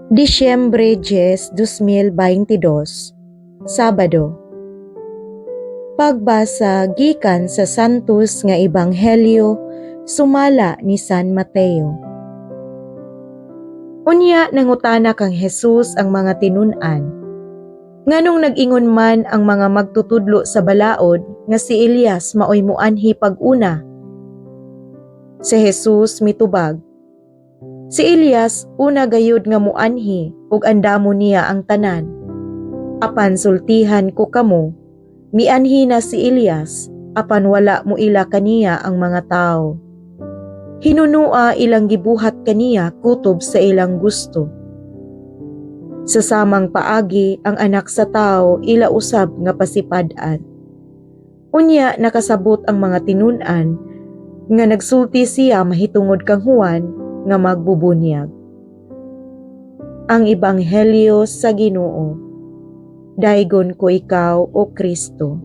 Disyembre 10, 2022, Sabado. Pagbasa gikan sa Santos nga Ebanghelyo sumala ni San Mateo. Unya nangutana kang Jesus ang mga tinun-an. Nganong nag-ingon man ang mga magtutudlo sa balaod nga si Elias maoy muanhi pag-una? Si Jesus mitubag, si Elias una gayud nga muanhi ug andamo niya ang tanan. Apan sultihan ko kamo, mianhi na si Elias apan wala mo ila kaniya ang mga tao. Hinunua ilang gibuhat kaniya kutob sa ilang gusto. Sa samang paagi ang anak sa tao ila usab nga pasipad-an. Unya nakasabot ang mga tinun-an nga nagsulti siya mahitungod kang Juan nga magbubunyag. Ang Ebanghelyo sa Ginoo. Daygon ko ikaw, O Kristo.